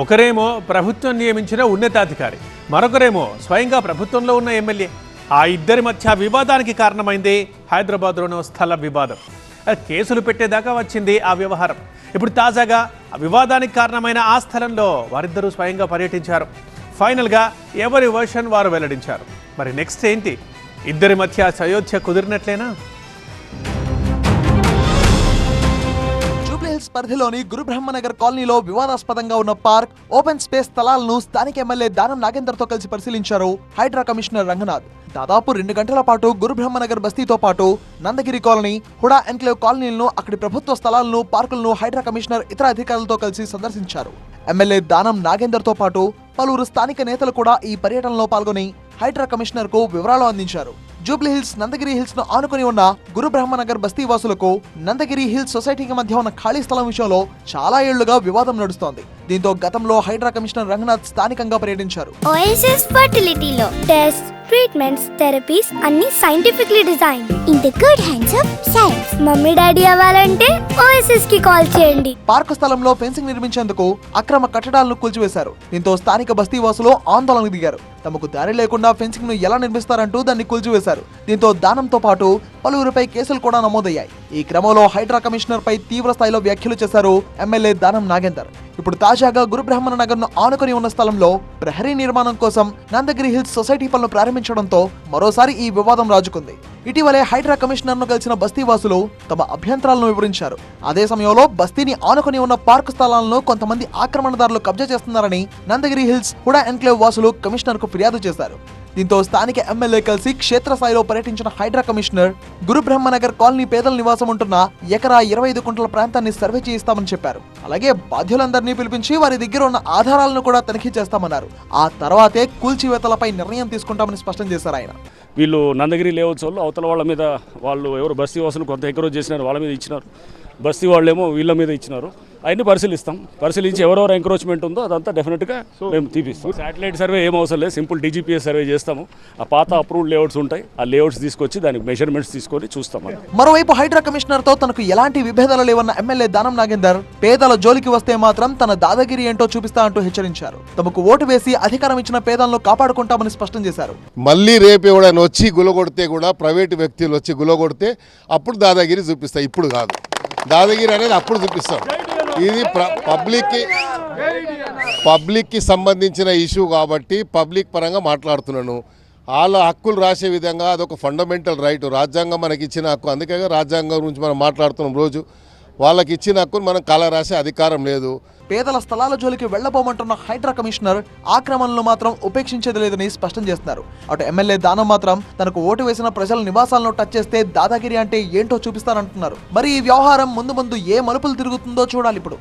ఒకరేమో ప్రభుత్వం నియమించిన ఉన్నతాధికారి, మరొకరేమో స్వయంగా ప్రభుత్వంలో ఉన్న ఎమ్మెల్యే. ఆ ఇద్దరి మధ్య వివాదానికి కారణమైంది హైదరాబాద్లోని స్థల వివాదం. కేసులు పెట్టేదాకా వచ్చింది ఆ వ్యవహారం. ఇప్పుడు తాజాగా ఆ వివాదానికి కారణమైన ఆ స్థలంలో వారిద్దరూ స్వయంగా పర్యటించారు. ఫైనల్గా ఎవరి వర్షన్ వారు వెల్లడించారు. మరి నెక్స్ట్ ఏంటి? ఇద్దరి మధ్య సయోధ్య కుదిరినట్లేనా? జూబ్లీహిల్స్ పరిధిలోని గురుబ్రహ్మనగర్ కాలనీలో వివాదాస్పదంగా ఉన్న పార్క్, ఓపెన్ స్పేస్ స్థలాలను స్థానిక ఎమ్మెల్యే దానం నాగేందర్తో కలిసి పరిశీలించారు హైడ్రా కమిషనర్ రంగనాథ్. దాదాపు 2 గంటల పాటు గురుబ్రహ్మనగర్ బస్తీతో పాటు నందగిరి కాలనీ, హుడా ఎన్క్లేవ్ కాలనీలను, అక్కడి ప్రభుత్వ స్థలాలను, పార్కులను హైడ్రా కమిషనర్ ఇతర అధికారులతో కలిసి సందర్శించారు. ఎమ్మెల్యే దానం నాగేందర్తో పాటు పలువురు స్థానిక నేతలు కూడా ఈ పర్యటనలో పాల్గొని హైడ్రా కమిషనర్ కు వివరాలు అందించారు. జూబ్లీహిల్స్, నందగిరి హిల్స్ ను ఆనుకుని ఉన్న గురుబ్రహ్మనగర్ బస్తీ వాసులకు నందగిరి హిల్స్ సొసైటీకి మధ్య ఉన్న ఖాళీ స్థలం విషయంలో చాలా ఏళ్లుగా వివాదం నడుస్తోంది. దీంతో గతంలో హైడ్రా కమిషనర్ రంగనాథ్ స్థానికంగా పర్యటించారు. ఓఎస్ఎస్ ఫర్టిలిటీలో టెస్ట్, ట్రీట్మెంట్స్, థెరపీస్ అన్ని scientifically design in the good hands of science. Mummy daddy అవ్వాలంటే ఓఎస్ఎస్ కి కాల్ చేయండి. పార్కు స్థలంలో ఫెన్సింగ్ నిర్మించేందుకు అక్రమ కట్టడాలను కూల్చివేశారు. దీంతో స్థానిక బస్తీ వాసులు ఆందోళనకు దిగారు. తమకు దారి లేకుండా ఫెన్సింగ్ ను ఎలా నిర్మిస్తారంటూ దాన్ని కూల్చివేశారు. దీంతో దానంతో పాటు పలువురిపై కేసులు కూడా నమోదయ్యాయి. ఈ క్రమంలో హైడ్రా కమిషనర్ పై తీవ్ర స్థాయిలో వ్యాఖ్యలు చేశారు ఎమ్మెల్యే దానం నాగేందర్. ఇప్పుడు తాజాగా గురుబ్రహ్మనగర్ ను ఆనుకుని ఉన్న స్థలంలో ప్రహరీ నిర్మాణం కోసం నందగిరి హిల్స్ సొసైటీ పనులు ప్రారంభించడంతో మరోసారి ఈ వివాదం రాజుకుంది. ఇటీవలే హైడ్రా కమిషనర్ ను కలిసిన బస్తీవాసులు తమ అభ్యంతరాలను వివరించారు. అదే సమయంలో బస్తీని ఆనుకుని ఉన్న పార్కు స్థలాలను కొంతమంది ఆక్రమణదారులు కబ్జా చేస్తున్నారని నందగిరి హిల్స్, హుడా ఎన్క్లేవ్ వాసులు కమిషనర్ కు ఫిర్యాదు చేశారు. దీంతో స్థానిక ఎమ్మెల్యే కలిసి క్షేత్రస్థాయిలో పర్యటించిన హైడ్రా కమిషనర్ గురుబ్రహ్మనగర్ కాలనీ పేదల నివాసం ఉంటున్న ఎకరా 25 గుంటల ప్రాంతాన్ని సర్వే చేయిస్తామని చెప్పారు. అలాగే బాధ్యులందరినీ పిలిపించి వారి దగ్గర ఉన్న ఆధారాలను కూడా తనిఖీ చేస్తామన్నారు. ఆ తర్వాతే కూల్చివేతలపై నిర్ణయం తీసుకుంటామని స్పష్టం చేశారు ఆయన. వీళ్ళు నందగిరి లేఅవుట్స్ వాళ్ళు అవతల వాళ్ళ మీద, వాళ్ళు ఎవరు బస్తీ వాసులు కొంత ఎంకరేజ్ చేసినారు, వాళ్ళ మీద ఇచ్చినారు. బస్తీ వాళ్ళేమో వీళ్ళ మీద ఇచ్చినారు. అవన్నీ పరిశీలిస్తాం. పరిశీలించి ఎవరెవరు ఎంక్రోచ్మెంట్ ఉందో అదంతా డెఫినెట్గా మేము తీపిస్తాం. శాటిలైట్ సర్వే ఏం అవసరం లేదు, సింపుల్ DGPS సర్వే చేస్తాము. ఆ పాత అప్రూవ్డ్ లేఅవుట్స్ ఉంటాయి, ఆ లేఅవుట్స్ తీసుకొచ్చి దానికి మెజర్మెంట్స్ తీసుకొని చూస్తాం. మరోవైపు హైడ్రా కమిషనర్ తో తనకు ఎలాంటి విభేదాలు లేవన్న ఎమ్మెల్యే దానం నాగేందర్ పేదల జోలికి వస్తే మాత్రం తన దాదాగిరి ఏంటో చూపిస్తా అంటూ హెచ్చరించారు. తమకు ఓటు వేసి అధికారం ఇచ్చిన పేదలను కాపాడుకుంటామని స్పష్టం చేశారు. మళ్ళీ రేపు ఎవడైనా వచ్చి గులగొడితే కూడా, ప్రైవేటు వ్యక్తులు వచ్చి గులగొడితే అప్పుడు దాదాగిరి చూపిస్తా. ఇప్పుడు కాదు, దాదాగిరి అనేది అప్పుడు చూపిస్తాం. ఇది పబ్లిక్కి సంబంధించిన ఇష్యూ కాబట్టి పబ్లిక్ పరంగా మాట్లాడుతున్నాను. వాళ్ళ హక్కులు రాసే విధంగా అదొక ఫండమెంటల్ రైట్, రాజ్యాంగం మనకి ఇచ్చిన హక్కు. అందుకే రాజ్యాంగం గురించి మనం మాట్లాడుతున్నాం రోజు. వాళ్ళకి ఇచ్చిన హక్కును మనం కళ రాసే అధికారం లేదు. పేదల స్థలాల జోలికి వెళ్లబోమంటున్న హైడ్రా కమిషనర్ ఆక్రమణలు మాత్రం ఉపేక్షించేది లేదని స్పష్టం చేస్తున్నారు. అటు ఎమ్మెల్యే దానం మాత్రం తనకు ఓటు వేసిన ప్రజల నివాసాలను టచ్ చేస్తే దాదాగిరి అంటే ఏంటో చూపిస్తానంటున్నారు. మరి ఈ వ్యవహారం ముందు ముందు ఏ మలుపులు తిరుగుతుందో చూడాలి ఇప్పుడు.